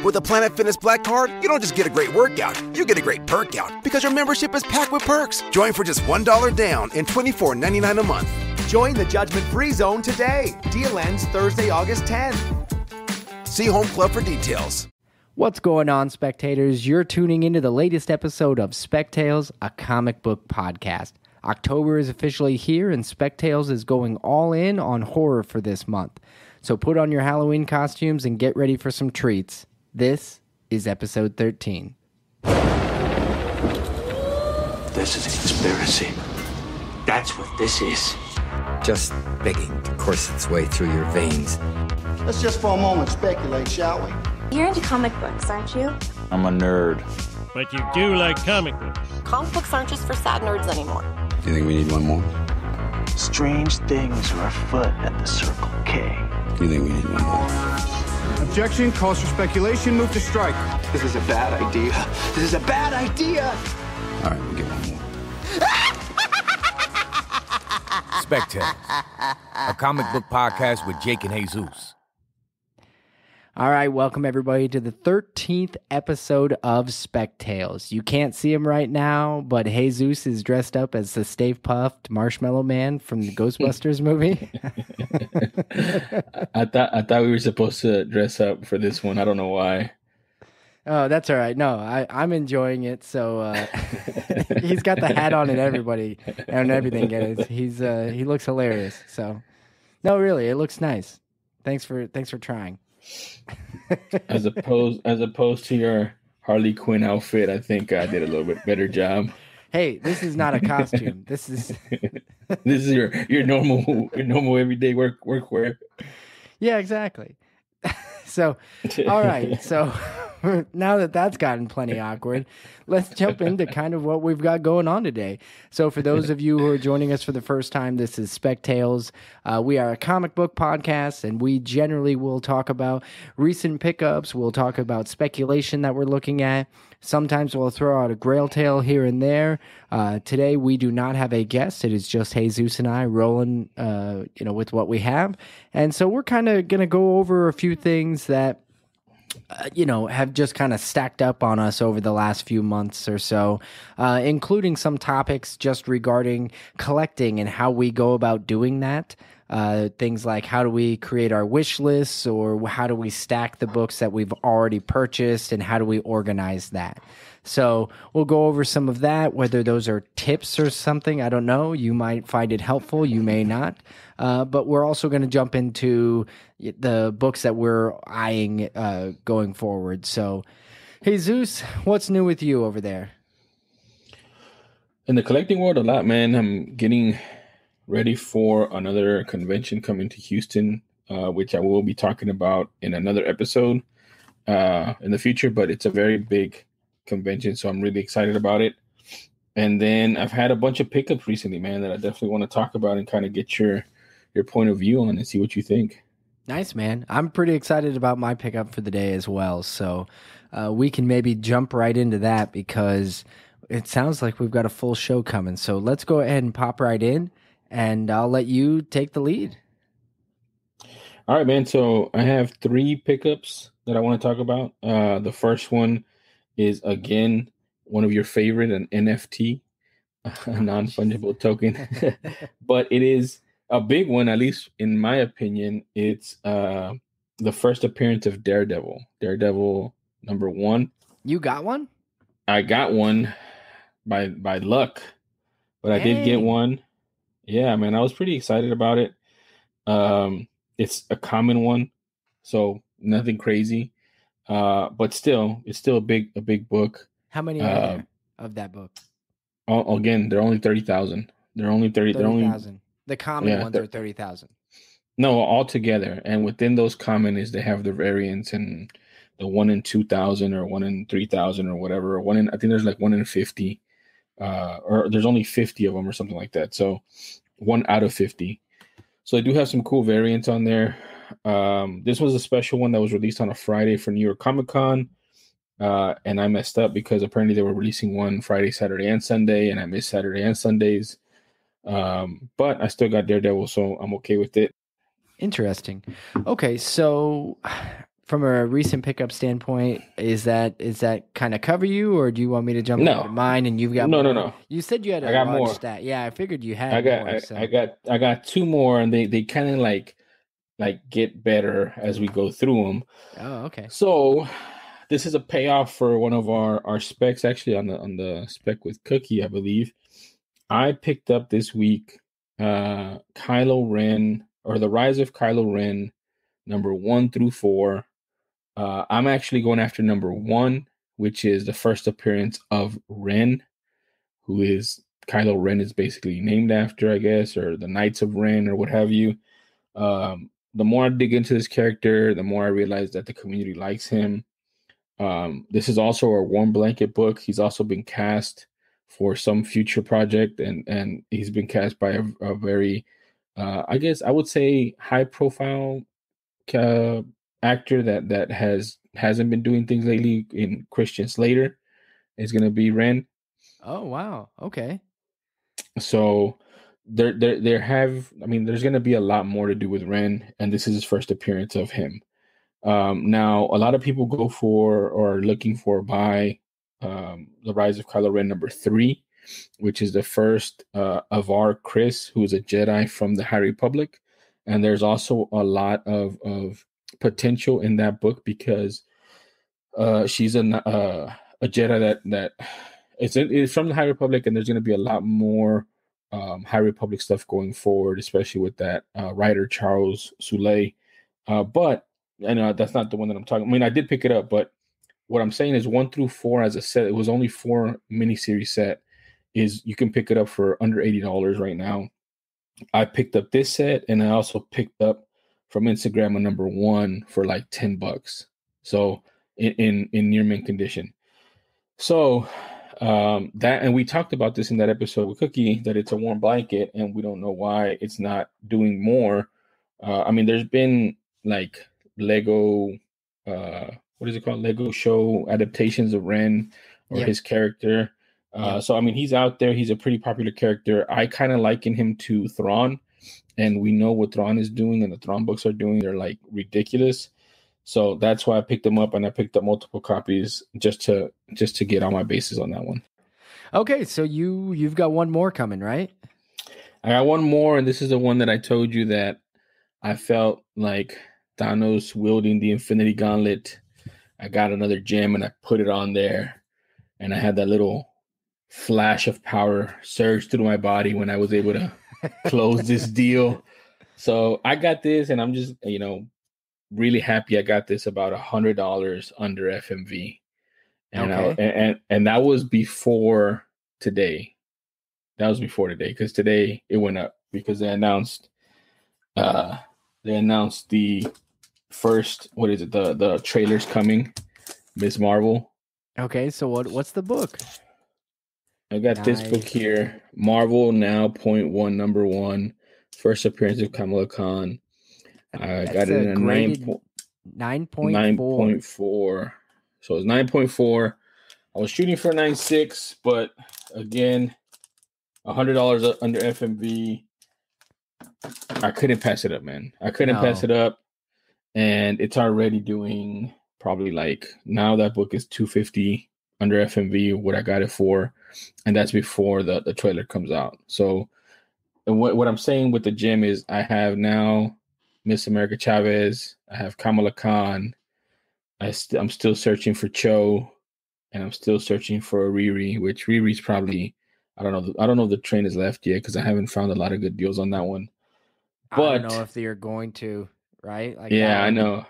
With a Planet Fitness Black Card, you don't just get a great workout, you get a great perk out because your membership is packed with perks. Join for just $1 down and $24.99 a month. Join the judgment-free zone today. Deal ends Thursday, August 10th. See Home Club for details. What's going on, spectators? You're tuning into the latest episode of Spec Tales, a comic book podcast. October is officially here, and Spec Tales is going all in on horror for this month. So put on your Halloween costumes and get ready for some treats. This is episode 13. This is a conspiracy. That's what this is. Just begging to course its way through your veins. Let's just for a moment speculate, shall we? You're into comic books, aren't you? I'm a nerd. But you do like comic books. Comic books aren't just for sad nerds anymore. Do you think we need one more? Strange things are afoot at the Circle K. Do you think we need one more? Objection, calls for speculation, move to strike. This is a bad idea. This is a bad idea. All right, we'll get one more. Spec Tales, a comic book podcast with Jake and Jesus. All right, welcome everybody to the 13th episode of Spec Tales. You can't see him right now, but Jesus is dressed up as the Stay Puft Marshmallow Man from the Ghostbusters movie. I thought we were supposed to dress up for this one. I don't know why. Oh, that's all right. No, I'm enjoying it. So he's got the hat on and everybody and everything. He looks hilarious. So no, really, it looks nice. Thanks for trying. As opposed to your Harley Quinn outfit, I think I did a little bit better job. Hey, this is not a costume. This is your normal everyday work wear. Yeah, exactly. So, all right. So now that that's gotten plenty awkward, let's jump into kind of what we've got going on today. So for those of you who are joining us for the first time, this is Spec Tales. We are a comic book podcast, and we generally will talk about recent pickups. We'll talk about speculation that we're looking at. Sometimes we'll throw out a grail tale here and there. Today we do not have a guest. It is just Jesus and I rolling, with what we have. And so we're kind of going to go over a few things that have just kind of stacked up on us over the last few months or so, including some topics just regarding collecting and how we go about doing that. Things like how do we create our wish lists, or how do we stack the books that we've already purchased, and how do we organize that? So we'll go over some of that, whether those are tips or something. I don't know. You might find it helpful. You may not. But we're also going to jump into the books that we're eyeing going forward. So, Jesus, what's new with you over there? In the collecting world, a lot, man. I'm getting ready for another convention coming to Houston, which I will be talking about in another episode in the future. But it's a very big convention, so I'm really excited about it. And then I've had a bunch of pickups recently, man, that I definitely want to talk about and kind of get your point of view on and see what you think. Nice, man. I'm pretty excited about my pickup for the day as well. So we can maybe jump right into that because it sounds like we've got a full show coming. So let's go ahead and pop right in, and I'll let you take the lead. All right, man. So I have 3 pickups that I want to talk about. The first one is, again, one of your favorite, an NFT, a non-fungible token. But it is a big one, at least in my opinion. It's the first appearance of Daredevil #1. You got one? I got one by luck, but I did get one. Yeah, man, I was pretty excited about it. It's a common one, so nothing crazy. But still, it's still a big book. How many are there of that book? Again, they're only 30,000. They're only 30,000. The common ones are 30,000. No, all together. And within those common is they have the variants and the 1 in 2,000 or 1 in 3,000 or whatever. I think there's like 1 in 50, or there's only 50 of them or something like that. So 1 out of 50. So I do have some cool variants on there. This was a special one that was released on a Friday for New York Comic Con. And I messed up because apparently they were releasing one Friday, Saturday, and Sunday, and I missed Saturday and Sundays. But I still got Daredevil, so I'm okay with it. Interesting. Okay, so from a recent pickup standpoint, is that kind of cover you, or do you want me to jump No. into mine and you've got No, more? no. You said you had I a got large more. stat. Yeah, I figured you had I got more. So I got two more, and they kind of like get better as we go through them. oh, okay. So this is a payoff for one of our specs, actually on the spec with Cookie, I believe. I picked up this week Kylo Ren, or The Rise of Kylo Ren, number 1 through 4. I'm actually going after number 1, which is the first appearance of Ren, who is Kylo Ren is basically named after, I guess, or the Knights of Ren, or what have you. The more I dig into this character, the more I realize that the community likes him. This is also a warm blanket book. He's also been cast for some future project, and he's been cast by a very, I guess I would say, high profile actor that hasn't been doing things lately. In Christian Slater is going to be Ren. Oh wow. Okay. So there have, I mean, there's going to be a lot more to do with Ren, and this is his first appearance of him. Now, a lot of people go for or are looking for buy The Rise of Kylo Ren number 3, which is the first of our Chris, who is a Jedi from the High Republic. And there's also a lot of potential in that book because she's a Jedi that it's from the High Republic, and there's going to be a lot more High Republic stuff going forward, especially with that writer Charles Soule. But I know that's not the one that I'm talking. I mean, I did pick it up, but what I'm saying is 1 through 4 as a set. It was only 4 miniseries set. Is you can pick it up for under $80 right now. I picked up this set, and I also picked up from Instagram a number 1 for like $10. So in near mint condition. So that, and we talked about this in that episode with Cookie, that it's a warm blanket, and we don't know why it's not doing more. I mean, there's been like Lego, what is it called? Lego show adaptations of Ren or his character. So I mean, he's out there. He's a pretty popular character. I kind of liken him to Thrawn, and we know what Thrawn is doing, and the Thrawn books are doing. They're like ridiculous. So that's why I picked them up, and I picked up multiple copies just to get all my bases on that one. Okay, so you've got one more coming, right? I got one more, and this is the one that I told you that I felt like Thanos wielding the Infinity Gauntlet. I got another gem, and I put it on there, and I had that little flash of power surge through my body when I was able to close this deal. So I got this, and I'm just, really happy I got this about $100 under FMV. And okay. and that was before today. That was before today, because today it went up because they announced the first, what is it, the trailer's coming, Ms. Marvel. Okay, so what's the book? I got this book here, Marvel Now .1 number 1, first appearance of Kamala Khan. I got it in a 9.4. 9.4. So it's 9.4. I was shooting for 9.6, but again, $100 under FMV. I couldn't pass it up, man. I couldn't pass it up, and it's already doing probably like, now that book is $250 under FMV, what I got it for, and that's before the trailer comes out. So, and what I'm saying with the gym is, I have now Miss America Chavez, I have Kamala Khan, I'm still searching for Cho, and I'm still searching for Riri, which Riri's probably, I don't know if the train is left yet, because I haven't found a lot of good deals on that one. But I don't know if they're going to, right? Like, yeah, I know.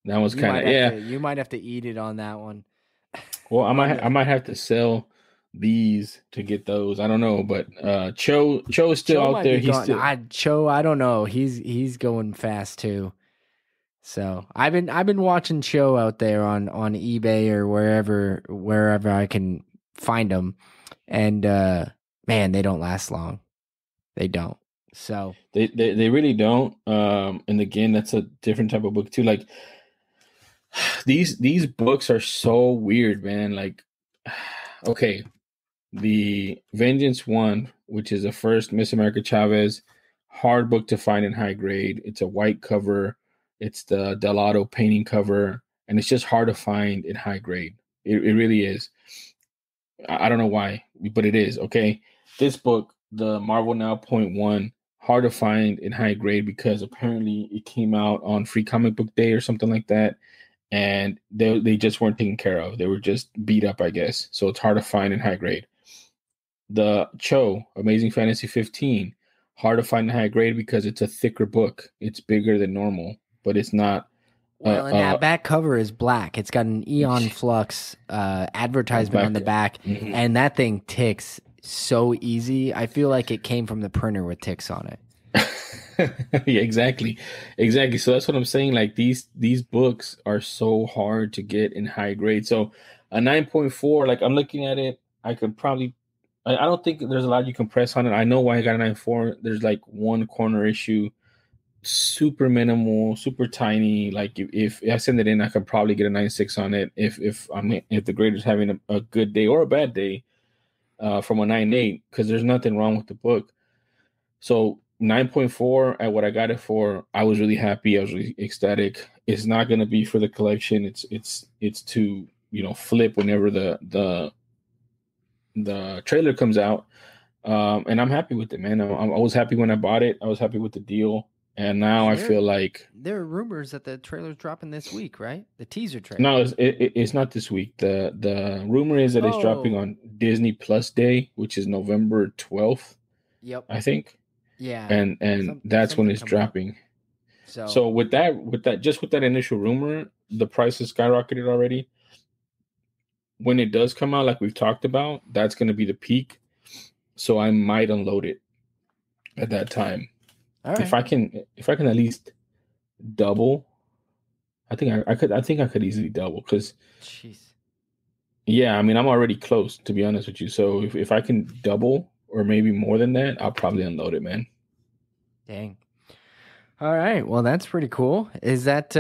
That one's kind of, you might have to eat it on that one. Well, I might have to sell these to get those. I don't know, but Cho is still out there. Cho, I don't know. He's going fast too. So I've been watching Cho out there on eBay or wherever I can find them, and man, they don't last long. They don't. So they really don't. And again, that's a different type of book too. Like, these books are so weird, man. Like, okay, the Vengeance one, which is the first Miss America Chavez, hard book to find in high grade. It's a white cover. It's the Delato painting cover, and it's just hard to find in high grade. It really is. I don't know why, but it is. Okay, this book, the Marvel Now .1, hard to find in high grade because apparently it came out on Free Comic Book Day or something like that, and they just weren't taken care of. They were just beat up, I guess. So it's hard to find in high grade. The Cho Amazing Fantasy 15, hard to find in high grade because it's a thicker book. It's bigger than normal, but it's not. Well, and that back cover is black. It's got an Eon Flux advertisement on the back, and that thing ticks so easy. I feel like it came from the printer with ticks on it. Yeah, exactly. So that's what I'm saying. Like these books are so hard to get in high grade. So a 9.4, like I'm looking at it, I could probably. I don't think there's a lot you can press on it. I know why I got a 9.4. There's like one corner issue, super minimal, super tiny. Like if I send it in, I could probably get a 9.6 on it. If the grader's having a good day or a bad day, from a 9.8, because there's nothing wrong with the book. So 9.4 at what I got it for, I was really happy. I was really ecstatic. It's not going to be for the collection. It's to flip whenever the trailer comes out. And I'm happy with it, man. I was happy when I bought it. I was happy with the deal. And now I feel like there are rumors that the trailer's dropping this week, right? The teaser trailer. No, it's not this week. The rumor is that it's dropping on Disney Plus Day, which is November 12th. Yep. I think. Yeah. And that's when it's dropping. So with that initial rumor, the price has skyrocketed already. When it does come out, like we've talked about, that's going to be the peak. So I might unload it at that time. All right. If I can at least double, I think I could easily double because, yeah, I mean I'm already close, to be honest with you. So if I can double or maybe more than that, I'll probably unload it, man. Dang. All right. Well, that's pretty cool. Is that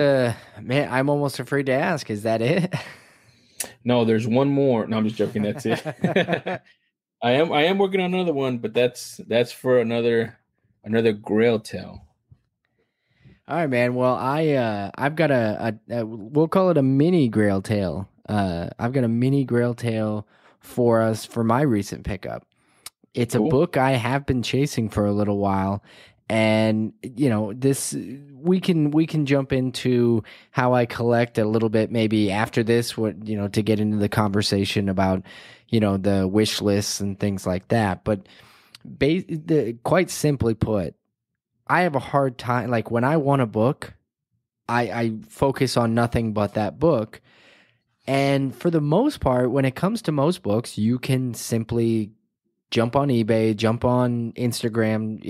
man? I'm almost afraid to ask. Is that it? No, there's one more. No, I'm just joking. That's it. I am working on another one, but that's for another Grail tale. All right, man. Well, I've got a we'll call it a mini Grail tale. I've got a mini Grail tale for us for my recent pickup. It's a book I have been chasing for a little while, and this we can jump into how I collect a little bit maybe after this. To get into the conversation about the wish lists and things like that, but. Quite simply put, I have a hard time. Like when I want a book, I focus on nothing but that book. And for the most part, when it comes to most books, you can simply jump on eBay, jump on Instagram,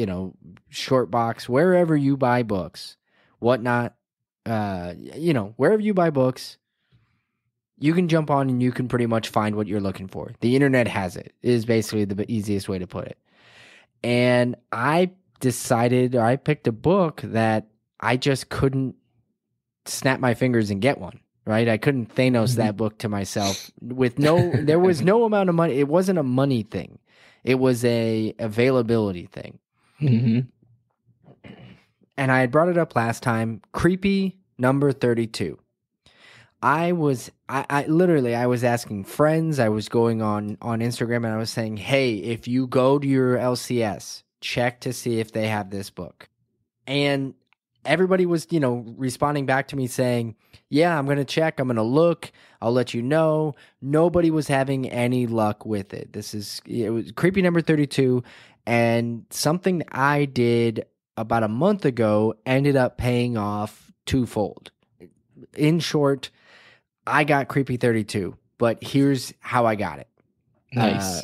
Shortbox, wherever you buy books, whatnot. Wherever you buy books, you can jump on and you can pretty much find what you're looking for. The internet has it, is basically the easiest way to put it. And I picked a book that I just couldn't snap my fingers and get one, right? I couldn't Thanos that book to myself there was no amount of money. It wasn't a money thing. It was a availability thing. Mm-hmm. And I had brought it up last time, Creepy number 32. I was asking friends. I was going on Instagram and I was saying, hey, if you go to your LCS, check to see if they have this book. And everybody was, responding back to me saying, yeah, I'm going to check. I'm going to look. I'll let you know. Nobody was having any luck with it. It was Creepy number 32. And something I did about a month ago ended up paying off twofold. In short, I got Creepy 32, but here's how I got it. Nice.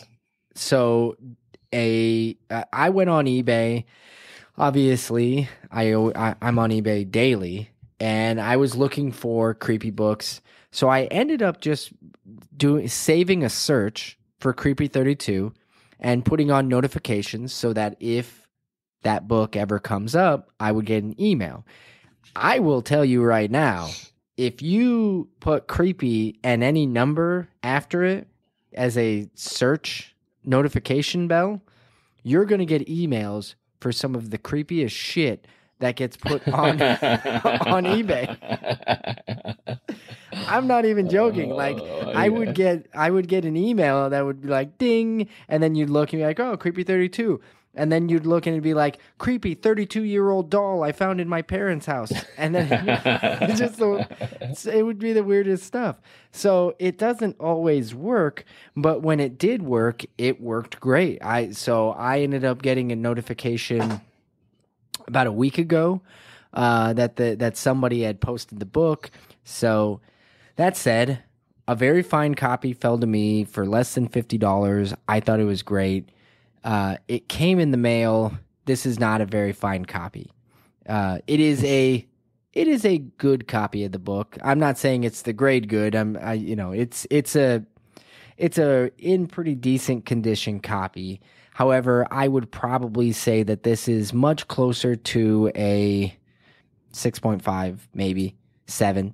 I went on eBay. Obviously, I'm on eBay daily, and I was looking for creepy books. So I ended up just saving a search for Creepy 32 and putting on notifications so that if that book ever comes up, I would get an email. I will tell you right now, if you put creepy and any number after it as a search notification bell, you're going to get emails for some of the creepiest shit that gets put on on eBay. I'm not even joking. Like I would get an email that would be like ding, and then you'd look and be like, oh, creepy 32. And then you'd look and it'd be like, creepy 32-year-old doll I found in my parents' house. And then it's just it would be the weirdest stuff. So it doesn't always work, but when it did work, it worked great. So I ended up getting a notification about a week ago that somebody had posted the book. So that said, a very fine copy fell to me for less than $50. I thought it was great. It came in the mail. This is not a very fine copy. It is a good copy of the book. I'm not saying it's the grade good. It's a in pretty decent condition copy. However, I would probably say that this is much closer to a 6.5, maybe 7.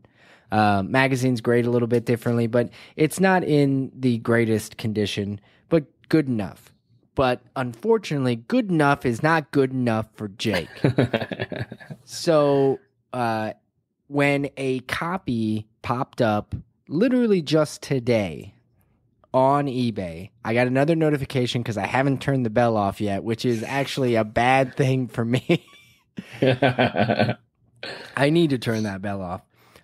Magazine's grade a little bit differently, but it's not in the greatest condition, but good enough. But unfortunately, good enough is not good enough for Jake. So when a copy popped up literally just today on eBay, I got another notification because I haven't turned the bell off yet, which is actually a bad thing for me. I need to turn that bell off.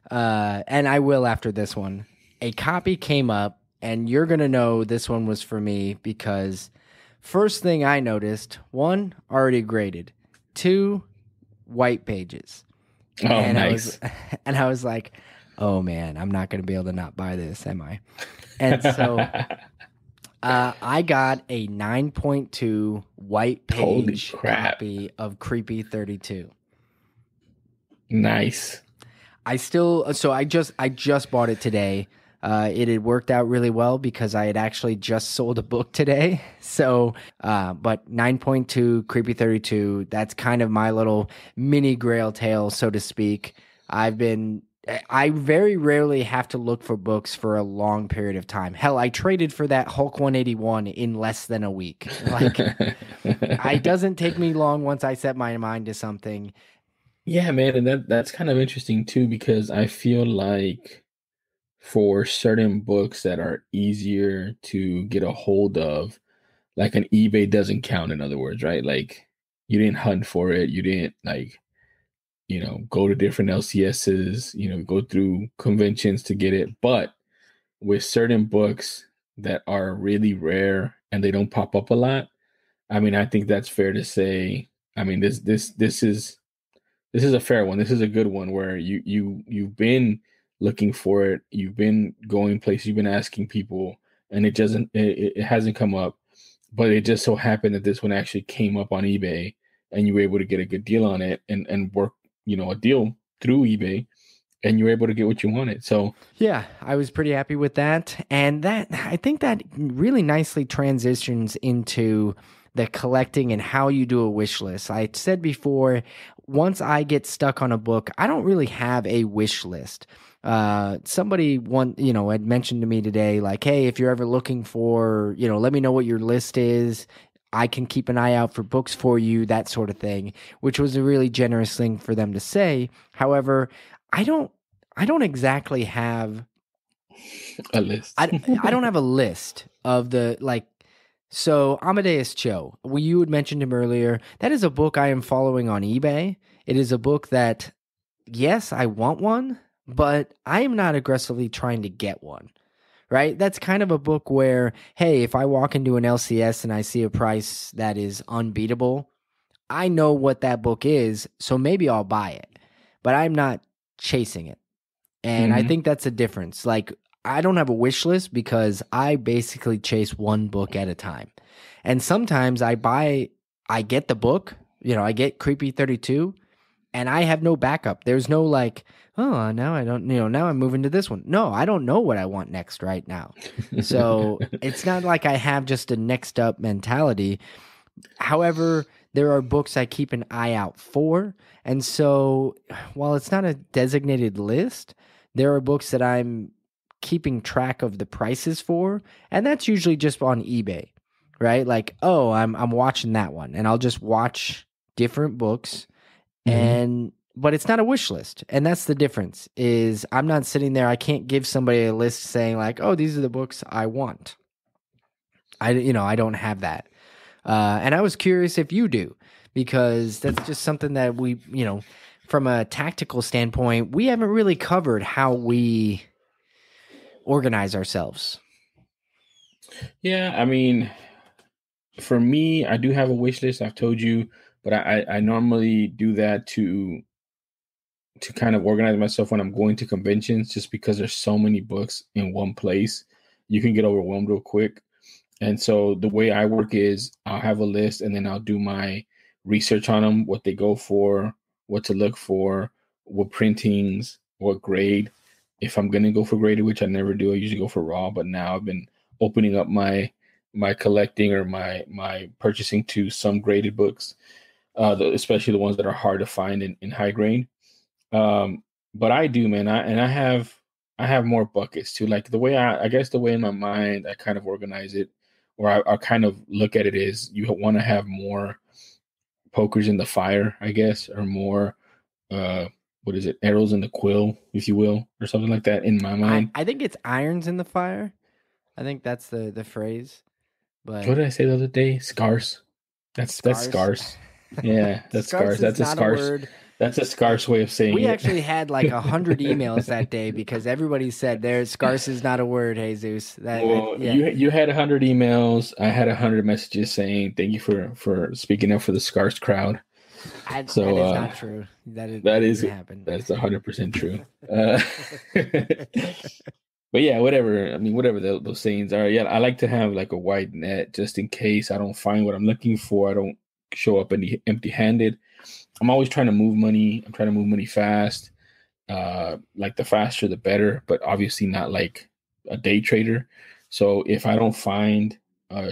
And I will after this one. A copy came up, and you're going to know this one was for me because first thing I noticed, 1, already graded. 2, white pages. Oh, and nice. I was like, oh man, I'm not going to be able to not buy this, am I? And so I got a 9.2 white page copy of Creepy 32. Nice. I just bought it today. It had worked out really well because I had actually just sold a book today. So, but 9.2 Creepy 32, that's kind of my little mini grail tale, so to speak. I very rarely have to look for books for a long period of time. Hell, I traded for that Hulk 181 in less than a week. Like, it doesn't take me long once I set my mind to something. Yeah, man, and that's kind of interesting too, because I feel like for certain books that are easier to get a hold of, like an eBay doesn't count, in other words, right? Like you didn't hunt for it, you didn't go to different LCSs, go through conventions to get it. But with certain books that are really rare and they don't pop up a lot, I mean, I think that's fair to say. I mean, this is a fair one. This is a good one where you've been looking for it, you've been going places, you've been asking people, and it hasn't come up. But it just so happened that this one actually came up on eBay, and you were able to get a good deal on it and work, a deal through eBay, and you were able to get what you wanted. So yeah, I was pretty happy with that, and I think that really nicely transitions into the collecting and how you do a wish list. I said before, once I get stuck on a book, I don't really have a wish list. Somebody had mentioned to me today, like, hey, if you're ever looking for, let me know what your list is. I can keep an eye out for books for you, that sort of thing, which was a really generous thing for them to say. However, I don't exactly have a list. I don't have a list of the, like, so Amadeus Cho, you had mentioned him earlier. That is a book I am following on eBay. It is a book that, yes, I want one, but I am not aggressively trying to get one, right? That's kind of a book where, hey, if I walk into an LCS and I see a price that is unbeatable, I know what that book is, so maybe I'll buy it, but I'm not chasing it. And I think that's a difference. Like, I don't have a wish list because I basically chase one book at a time. And sometimes I get the book, I get Creepy 32, and I have no backup. There's no like, oh, now I don't, now I'm moving to this one. No, I don't know what I want next right now. So it's not like I have just a next up mentality. However, there are books I keep an eye out for. And so while it's not a designated list, there are books that I'm keeping track of the prices for. And that's usually just on eBay, right? Like, oh, I'm watching that one. And I'll just watch different books But it's not a wish list. And that's the difference is I'm not sitting there. I can't give somebody a list saying like, oh, these are the books I want. I don't have that. And I was curious if you do, because that's just something that we, from a tactical standpoint, we haven't really covered how we organize ourselves. Yeah, I mean, for me, I do have a wish list. I've told you, but I normally do that to kind of organize myself when I'm going to conventions, just because there's so many books in one place. You can get overwhelmed real quick. And so the way I work is I'll have a list and then I'll do my research on them, what they go for, what to look for, what printings, what grade. If I'm going to go for graded, which I never do, I usually go for raw, but now I've been opening up my collecting or my purchasing to some graded books, especially the ones that are hard to find in high grade. But I do, man. I have more buckets too. Like the way I guess the way in my mind I kind of organize it, or I kind of look at it is you want to have more pokers in the fire, I guess, or more what is it, arrows in the quill, if you will, or something like that. In my mind, I think it's irons in the fire. I think that's the phrase. But what did I say the other day? Scarce. That's scarce. Yeah, that's scarce. That's a scarce. That's a scarce way of saying it. We actually had like 100 emails that day because everybody said scarce is not a word, Jesus. You had 100 emails. I had 100 messages saying thank you for speaking up for the scarce crowd. That is not true. That is happen. That's 100% true. But yeah, whatever. I mean, whatever those sayings are. Yeah, I like to have like a wide net just in case I don't find what I'm looking for. I don't show up empty-handed. I'm always trying to move money. I'm trying to move money fast. Like the faster, the better, but obviously not like a day trader. So if I don't find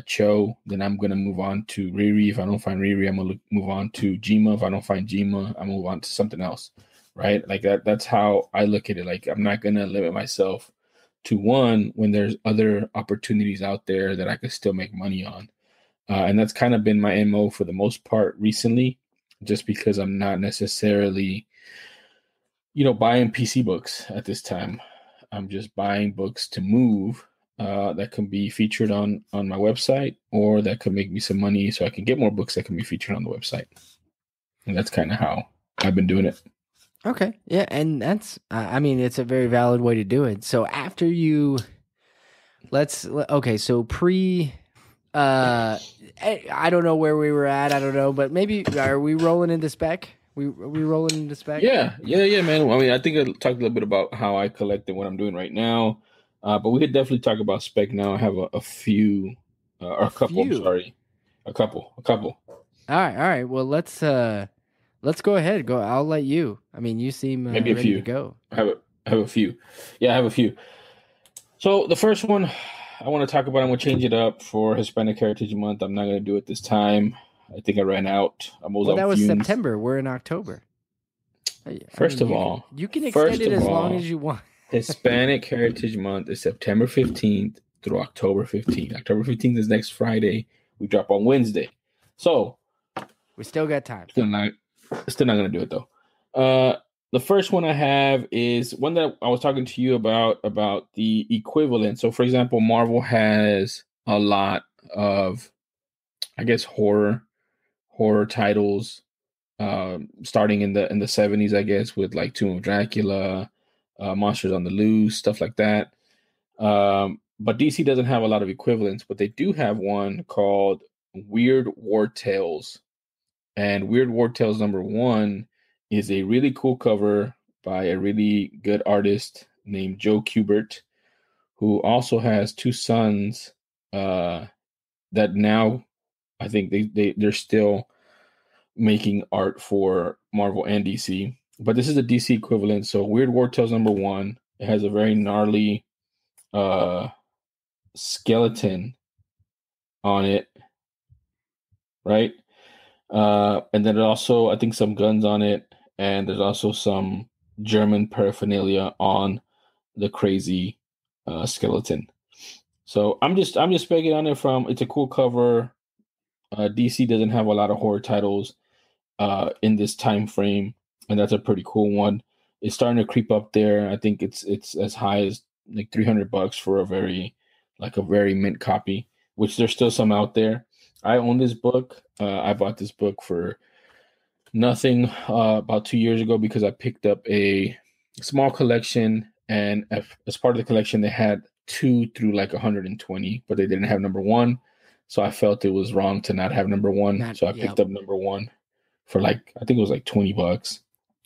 Cho, then I'm going to move on to Riri. If I don't find Riri, I'm going to move on to Jima. If I don't find Jima, I'm move on to something else, right? Like that's how I look at it. Like I'm not going to limit myself to one when there's other opportunities out there that I could still make money on. And that's kind of been my MO for the most part recently, just because I'm not necessarily, buying PC books at this time. I'm just buying books to move that can be featured on my website, or that could make me some money so I can get more books that can be featured on the website. And that's kind of how I've been doing it. Okay. Yeah. And that's, it's a very valid way to do it. So after so I don't know where we were at. I don't know, but maybe are we rolling into spec? Are we rolling into spec? Yeah, man. I mean, I think I talked a little bit about how I collect and what I'm doing right now, but we could definitely talk about spec now. I have a few, or a couple. I'm sorry, a couple. All right. Well, let's go ahead. Go. I'll let you. I mean, you seem maybe a ready few. to go. I have a few. Yeah, I have a few. So the first one I want to talk about, I'm going to change it up for Hispanic Heritage Month. I'm not going to do it this time. I think I ran out. That was September. We're in October. First of all, you can extend it as long as you want. Hispanic Heritage Month is September 15th through October 15th. October 15th is next Friday. We drop on Wednesday. So we still got time. Still not going to do it though. The first one I have is one that I was talking to you about the equivalent. So, for example, Marvel has a lot of, I guess, horror titles, starting in the 70s, I guess, with like Tomb of Dracula, Monsters on the Loose, stuff like that. But DC doesn't have a lot of equivalents, but they do have one called Weird War Tales. And Weird War Tales #1 is a really cool cover by a really good artist named Joe Kubert, who also has two sons that now I think they're still making art for Marvel and DC. But this is the DC equivalent. So Weird War Tales #1. It has a very gnarly skeleton on it, right? And then also, I think, some guns on it, and there's also some German paraphernalia on the crazy skeleton. So I'm just speaking on it from. It's a cool cover. DC doesn't have a lot of horror titles, in this time frame, and that's a pretty cool one. It's starting to creep up there. I think it's as high as like $300 for a very mint copy, which there's still some out there. I own this book. I bought this book for nothing about 2 years ago because I picked up a small collection, and as part of the collection, they had 2 through like 120, but they didn't have number 1. So I felt it was wrong to not have number 1. So I picked up number 1 for like, I think it was like $20.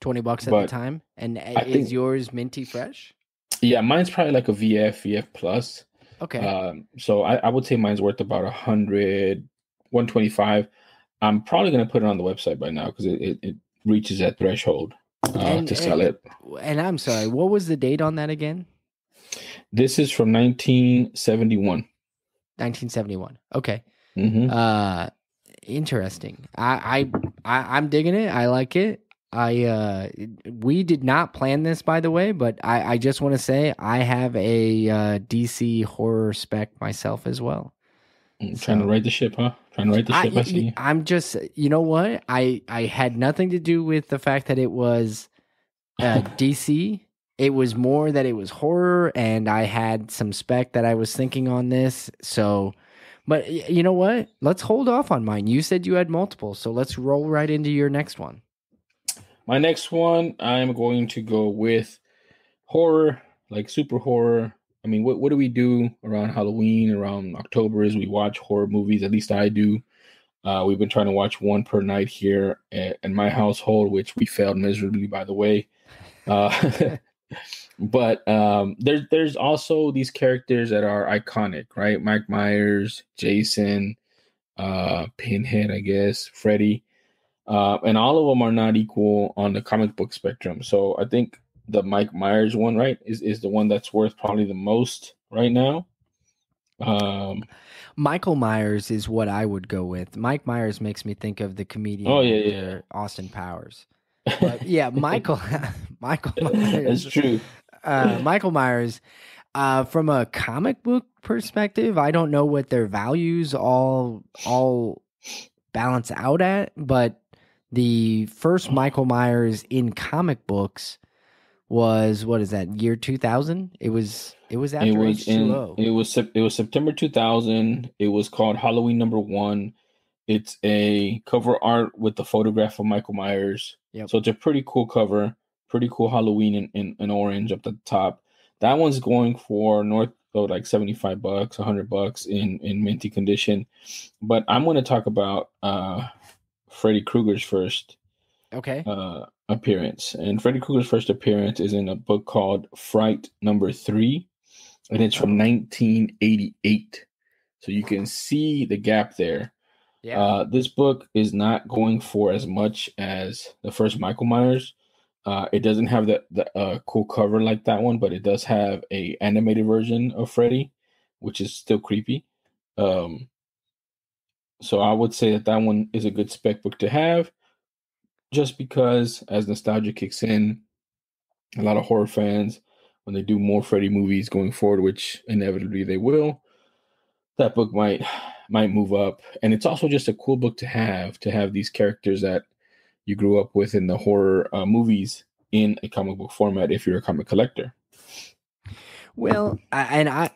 $20 at the time. And is yours minty fresh? Yeah, mine's probably like a VF plus. Okay. So I would say mine's worth about 125. I'm probably going to put it on the website by now because it reaches that threshold to sell it. And I'm sorry, what was the date on that again? This is from 1971. 1971. Okay. Mm-hmm. Interesting. I'm digging it. I like it. We did not plan this, by the way, but I just want to say I have a DC horror spec myself as well. Trying to right the ship, huh? Trying to right the ship. I see. I'm just, you know what? I had nothing to do with the fact that it was DC. It was more that it was horror, and I had some spec that I was thinking on this. So, but you know what? Let's hold off on mine. You said you had multiple, so let's roll right into your next one. My next one, I'm going to go with horror, like super horror. I mean, what do we do around Halloween, around October is we watch horror movies. At least I do. We've been trying to watch one per night here in my household, which we failed miserably, by the way. But there's also these characters that are iconic, right? Mike Myers, Jason, Pinhead, I guess, Freddy. And all of them are not equal on the comic book spectrum. So I think the Mike Myers one, right, is the one that's worth probably the most right now. Michael Myers is what I would go with. Mike Myers makes me think of the comedian Austin Powers. But yeah, Michael Myers. That's true. Michael Myers, from a comic book perspective, I don't know what their values all balance out at, but the first Michael Myers in comic books was, what is that, year 2000? It was after H2O. It was September 2000. It was called Halloween #1. It's a cover art with the photograph of Michael Myers. Yep. So it's a pretty cool cover, pretty cool Halloween in orange up at the top. That one's going for north of like $75, $100 in minty condition. But I'm going to talk about Freddy Krueger's first appearance. And Freddy Krueger's first appearance is in a book called Fright #3, and it's from 1988. So you can see the gap there. Yeah. This book is not going for as much as the first Michael Myers. It doesn't have the cool cover like that one, but it does have a animated version of Freddy, which is still creepy. So I would say that one is a good spec book to have, just because as nostalgia kicks in, a lot of horror fans, when they do more Freddy movies going forward, which inevitably they will, that book might move up. And it's also just a cool book to have these characters that you grew up with in the horror movies in a comic book format if you're a comic collector. Well, I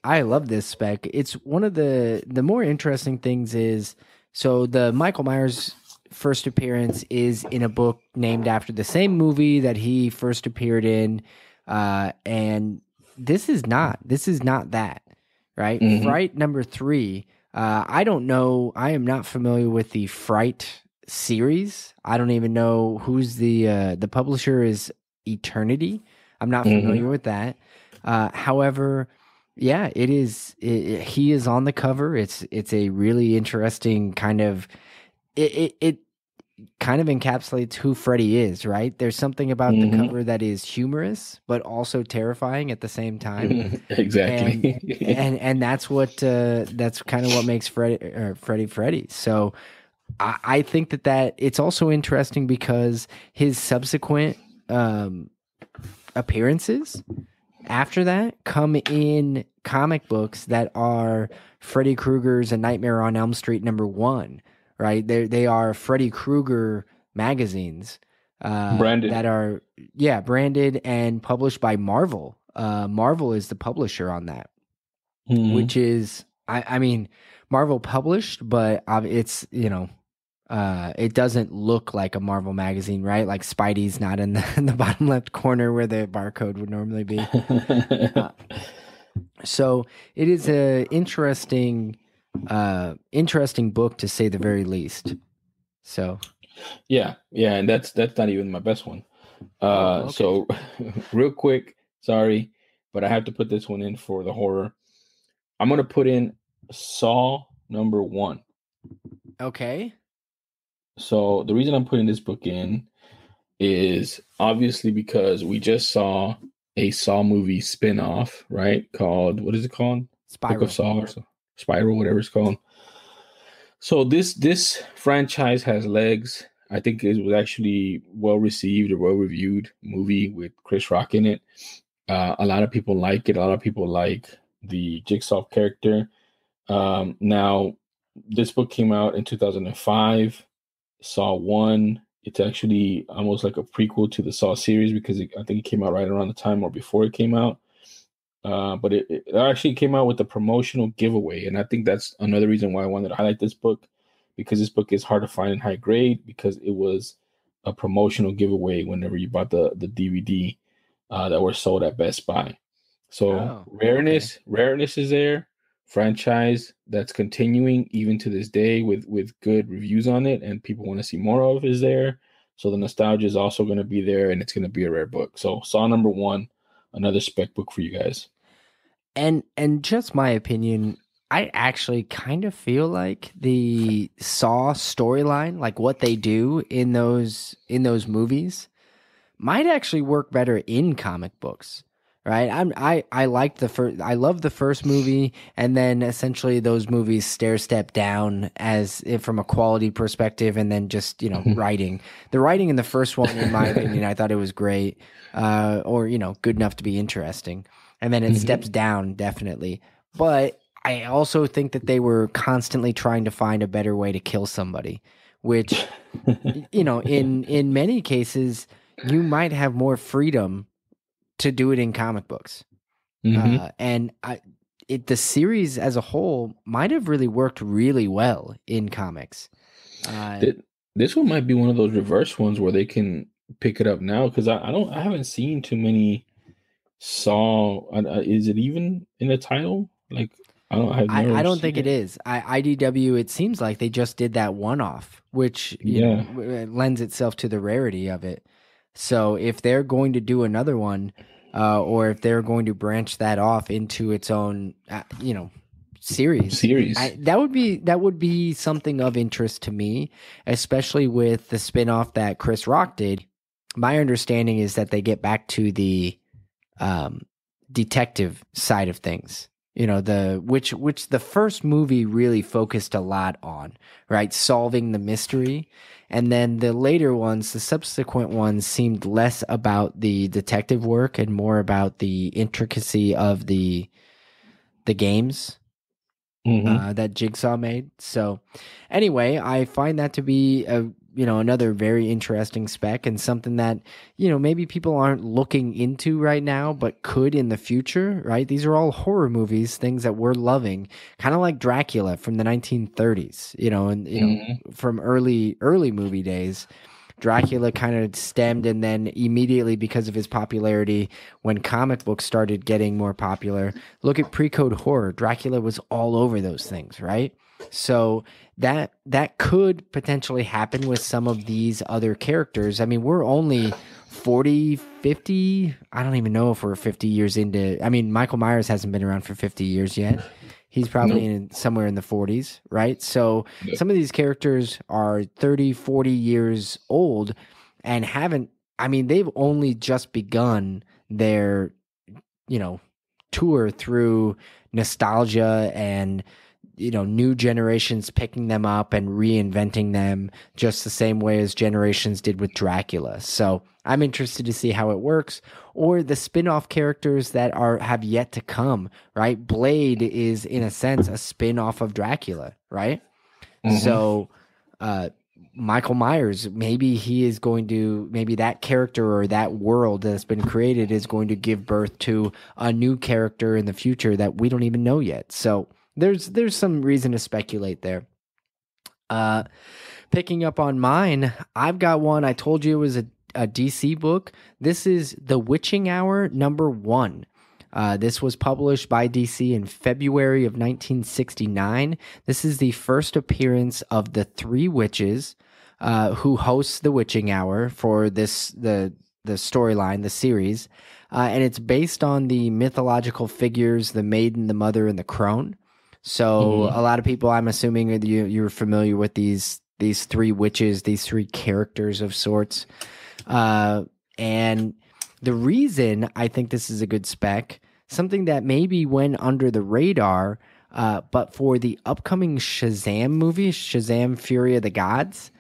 love this spec. It's one of the more interesting things is, so the Michael Myers first appearance is in a book named after the same movie that he first appeared in, and this is not that, right? Mm-hmm. Fright #3. I don't know. I am not familiar with the Fright series. I don't even know who's the publisher is Eternity. I'm not familiar with that. However, yeah, it is. He is on the cover. It's a really interesting kind of. It kind of encapsulates who Freddy is, right? There's something about the cover that is humorous, but also terrifying at the same time. Exactly. And that's that's kind of what makes Freddy. So I think that it's also interesting because his subsequent appearances after that come in comic books that are Freddy Krueger's A Nightmare on Elm Street #1, right? They are Freddy Krueger magazines Branded. that are branded and published by Marvel. Marvel is the publisher on that, which is I mean Marvel published, but it's it doesn't look like a Marvel magazine, right? Like Spidey's not in the bottom left corner where the barcode would normally be. So it is a interesting book to say the very least. So yeah, and that's not even my best one. Okay. So real quick, sorry, but I have to put this one in for the horror. I'm gonna put in Saw #1. Okay. So the reason I'm putting this book in is obviously because we just saw a Saw movie spin-off, right? Called, what is it called? Spiral. Book of Saw or Spiral, whatever it's called. So this franchise has legs. I think it was actually well received or well reviewed movie with Chris Rock in it. A lot of people like it. A lot of people like the Jigsaw character. Now, this book came out in 2005. Saw 1. It's actually almost like a prequel to the Saw series because I think it came out right around the time or before it came out. But it actually came out with a promotional giveaway. And I think that's another reason why I wanted to highlight this book, because this book is hard to find in high grade because it was a promotional giveaway whenever you bought the DVD that were sold at Best Buy. So rareness is there. Franchise that's continuing even to this day with good reviews on it and people want to see more of is there. So the nostalgia is also going to be there and it's going to be a rare book. So Saw #1, another spec book for you guys. And just my opinion, I actually kind of feel like the Saw storyline, like what they do in those movies, might actually work better in comic books. Right, I liked I loved the first movie, and then essentially those movies stair step down as if from a quality perspective, and then just writing. The writing in the first one, in my opinion, I thought it was great, or good enough to be interesting, and then it steps down definitely. But I also think that they were constantly trying to find a better way to kill somebody, which in many cases you might have more freedom to do it in comic books. And the series as a whole might have really worked really well in comics. This one might be one of those reverse ones where they can pick it up now, because I haven't seen too many Saw. Is it even in the title? Like I don't think it is. IDW, it seems like they just did that one-off, which lends itself to the rarity of it. So if they're going to do another one, or if they're going to branch that off into its own, series, that would be something of interest to me, especially with the spinoff that Chris Rock did. My understanding is that they get back to the detective side of things. Which the first movie really focused a lot on, right? Solving the mystery. And then the later ones, the subsequent ones, seemed less about the detective work and more about the intricacy of the games that Jigsaw made. So anyway, I find that to be another very interesting spec and something that, maybe people aren't looking into right now, but could in the future, right? These are all horror movies, things that we're loving, kind of like Dracula from the 1930s, from early movie days. Dracula kind of stemmed, and then immediately, because of his popularity, when comic books started getting more popular, look at pre-code horror. Dracula was all over those things, right? So that could potentially happen with some of these other characters. I mean, we're only 40, 50, I don't even know if we're 50 years into, I mean, Michael Myers hasn't been around for 50 years yet. He's probably somewhere in the 40s, right? So some of these characters are 30, 40 years old and they've only just begun their, tour through nostalgia and, new generations picking them up and reinventing them just the same way as generations did with Dracula. So I'm interested to see how it works, or the spin-off characters that have yet to come, right? Blade is, in a sense, a spin-off of Dracula, right? So Michael Myers, maybe that character or that world that's been created is going to give birth to a new character in the future that we don't even know yet. So there's some reason to speculate there. Picking up on mine, I've got one. I told you it was a DC book. This is The Witching Hour #1. This was published by DC in February of 1969. This is the first appearance of the three witches who hosts the Witching Hour for the storyline, the series. And it's based on the mythological figures, the Maiden, the Mother, and the Crone. So a lot of people, I'm assuming you're familiar with these three witches, these three characters of sorts. And the reason I think this is a good spec, something that maybe went under the radar, but for the upcoming Shazam movie, Shazam Fury of the Gods,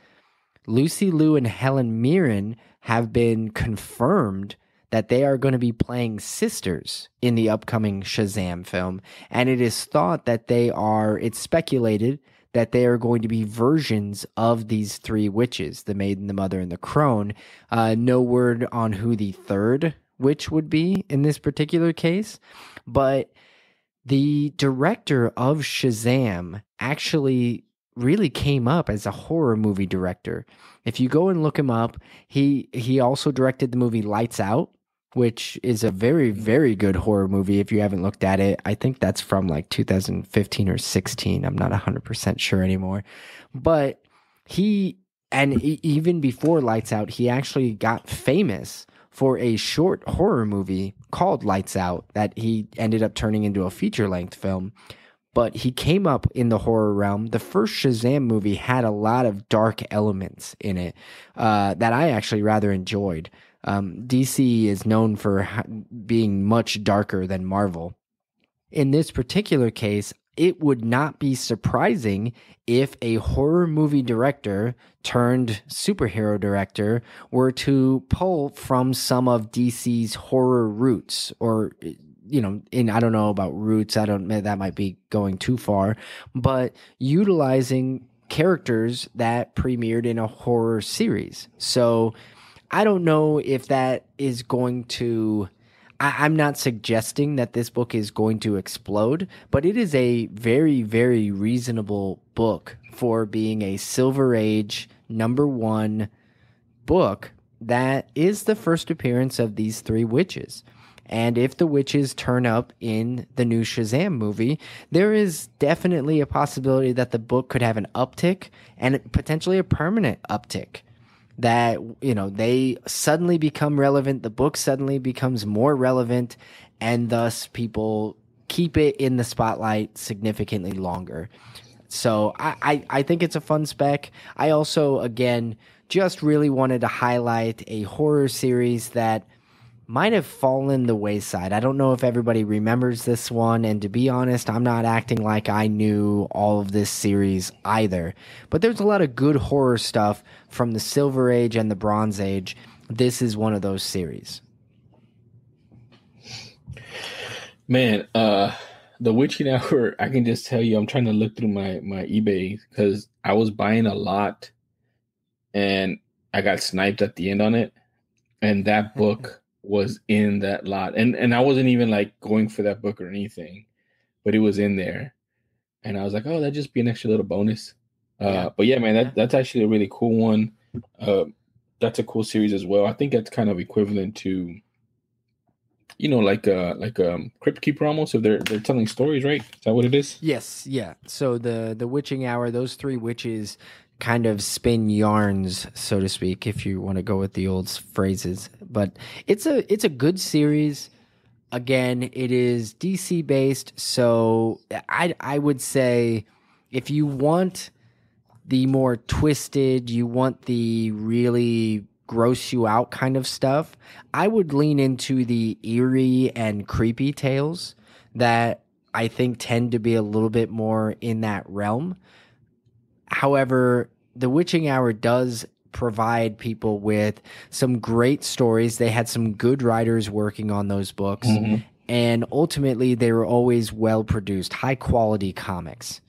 Lucy Liu and Helen Mirren have been confirmed that they are going to be playing sisters in the upcoming Shazam film. And it is thought that it's speculated that they are going to be versions of these three witches, the Maiden, the Mother, and the Crone. No word on who the third witch would be in this particular case. But the director of Shazam actually really came up as a horror movie director. If you go and look him up, he also directed the movie Lights Out, which is a very, very good horror movie. If you haven't looked at it, I think that's from like 2015 or 16. I'm not 100% sure anymore. But even before Lights Out, he actually got famous for a short horror movie called Lights Out that he ended up turning into a feature-length film. But he came up in the horror realm. The first Shazam movie had a lot of dark elements in it that I actually rather enjoyed. DC is known for being much darker than Marvel. In this particular case, it would not be surprising if a horror movie director turned superhero director were to pull from some of DC's horror roots, or I don't know about roots. That might be going too far, but utilizing characters that premiered in a horror series. So I don't know if that is going to... I'm not suggesting that this book is going to explode, but it is a very, very reasonable book for being a Silver Age #1 book that is the first appearance of these three witches. And if the witches turn up in the new Shazam movie, there is definitely a possibility that the book could have an uptick, and potentially a permanent uptick. That, they suddenly become relevant, the book suddenly becomes more relevant, and thus people keep it in the spotlight significantly longer. So I think it's a fun spec. I also, again, just really wanted to highlight a horror series that might have fallen the wayside. I don't know if everybody remembers this one, and to be honest, I'm not acting like I knew all of this series either. But there's a lot of good horror stuff from the Silver Age and the Bronze Age. This is one of those series. Man, the Witching Hour, I can just tell you, I'm trying to look through my eBay because I was buying a lot and I got sniped at the end on it. And that book was in that lot, and I wasn't even like going for that book or anything, but it was in there, and I was like, oh, that'd just be an extra little bonus. But yeah, man, that's actually a really cool one. That's a cool series as well. I think that's kind of equivalent to, like Crypt Keeper almost. If they're telling stories, right? Is that what it is? Yes, yeah. So the Witching Hour, those three witches kind of spin yarns, so to speak, if you want to go with the old phrases. But it's a good series. Again, it is DC based, so I would say if you want the more twisted, you want the really gross you out kind of stuff, I would lean into the eerie and creepy tales that I think tend to be a little bit more in that realm. However, The Witching Hour does provide people with some great stories. They had some good writers working on those books, and ultimately they were always well produced, high quality comics.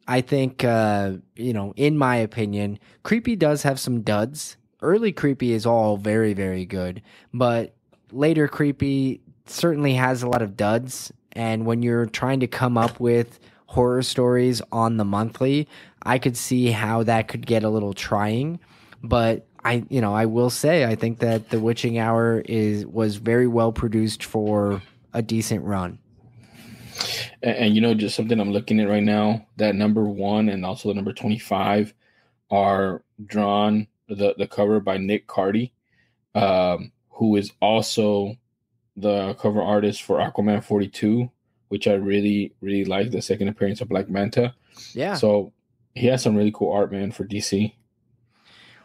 I think, in my opinion, Creepy does have some duds. Early Creepy is all very, very good, but later Creepy certainly has a lot of duds. And when you're trying to come up with horror stories on the monthly, I could see how that could get a little trying. But I will say, I think that The Witching Hour was very well produced for a decent run. And just something I'm looking at right now, that number 1 and also the number 25 are drawn, the cover by Nick Cardy, who is also the cover artist for Aquaman 42, which I really, really like, the second appearance of Black Manta. Yeah. So he has some really cool art, man, for DC.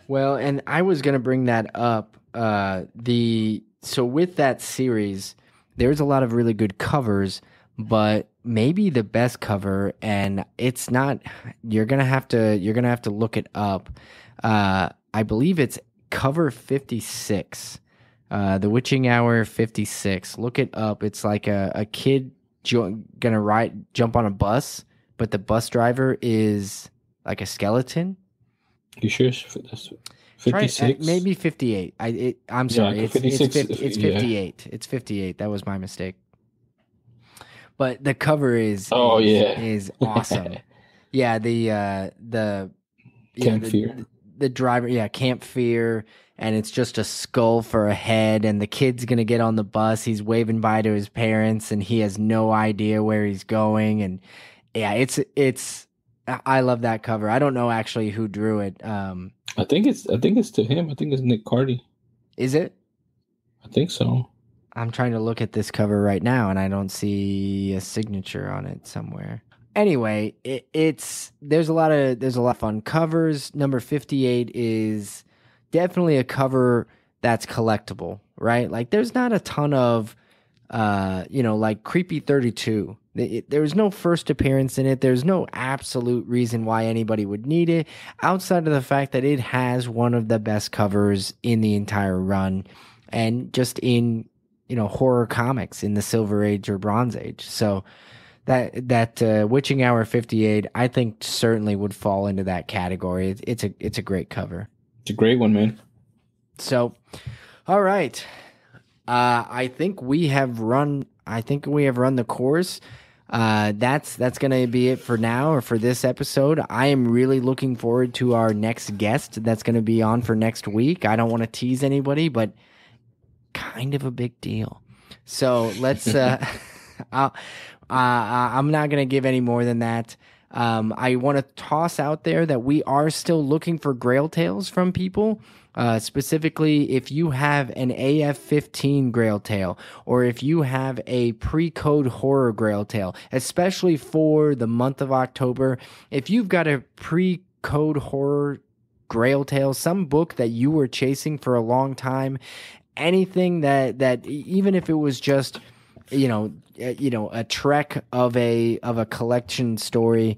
Well, and I was going to bring that up. So with that series, there's a lot of really good covers, but maybe the best cover, and it's not. You're gonna have to look it up. I believe it's cover 56, The Witching Hour 56. Look it up. It's like a kid gonna jump on a bus, but the bus driver is like a skeleton. You sure that's 56? Maybe 58. I'm sorry. Yeah, it's 58. Yeah. It's 58. That was my mistake. But the cover is awesome. Yeah, the Camp Fear. The driver, Camp Fear, and it's just a skull for a head, and the kid's gonna get on the bus. He's waving bye to his parents, and he has no idea where he's going. And it's I love that cover. I don't know actually who drew it. I think it's to him. I think it's Nick Cardy. Is it? I think so. I'm trying to look at this cover right now, and I don't see a signature on it somewhere. Anyway, there's a lot of fun covers. Number 58 is definitely a cover that's collectible, right? Like there's not a ton of, like Creepy 32. There's no first appearance in it. There's no absolute reason why anybody would need it outside of the fact that it has one of the best covers in the entire run, and just in horror comics in the Silver Age or Bronze Age. So that Witching Hour 58, I think certainly would fall into that category. It's a great cover. It's a great one, man. So, all right. I think we have run the course. That's going to be it for now, or for this episode. I am really looking forward to our next guest that's going to be on for next week. I don't want to tease anybody, but kind of a big deal. So let's. I'm not going to give any more than that. I want to toss out there that we are still looking for Grail Tales from people. Specifically, if you have an AF-15 Grail Tale, or if you have a pre-code horror Grail Tale, especially for the month of October, if you've got a pre-code horror Grail Tale, some book that you were chasing for a long time, anything that even if it was just a trek of a collection story,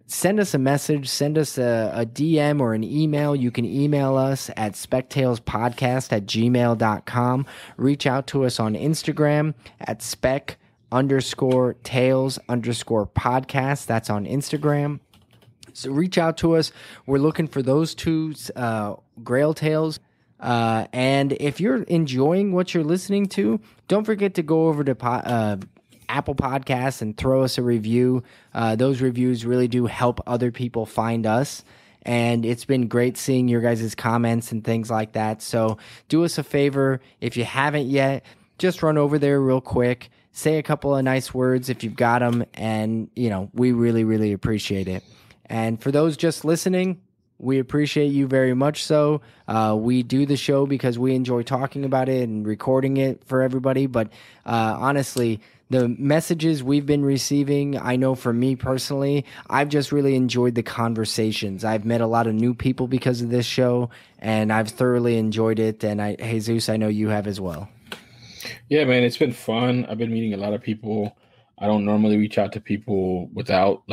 send us a message, send us a DM or an email. You can email us at spectalespodcast@gmail.com. Reach out to us on Instagram at spec_tales_podcast. That's on Instagram. So reach out to us. We're looking for those two Grail Tales. And if you're enjoying what you're listening to, don't forget to go over to Apple Podcasts and throw us a review. Those reviews really do help other people find us. And it's been great seeing your guys' comments and things like that. So do us a favor. If you haven't yet, just run over there real quick. Say a couple of nice words if you've got them. And, we really, really appreciate it. And for those just listening, we appreciate you very much so. We do the show because we enjoy talking about it and recording it for everybody. But honestly, the messages we've been receiving, I know for me personally, I've just really enjoyed the conversations. I've met a lot of new people because of this show, and I've thoroughly enjoyed it. And Jesus, I know you have as well. Yeah, man, it's been fun. I've been meeting a lot of people. I don't normally reach out to people without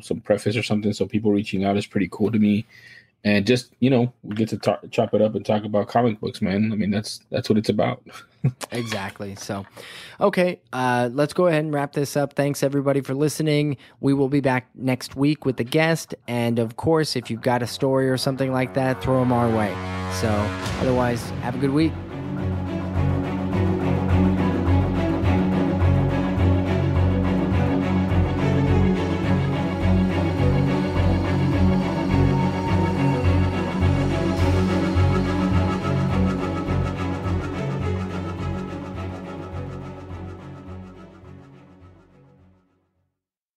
some preface or something. So people reaching out is pretty cool to me. and just we get to chop it up and talk about comic books, man. I mean, that's what it's about. Exactly. So, okay, let's go ahead and wrap this up. Thanks everybody for listening. We will be back next week with a guest, and of course, if you've got a story or something like that, throw them our way. So, otherwise, have a good week.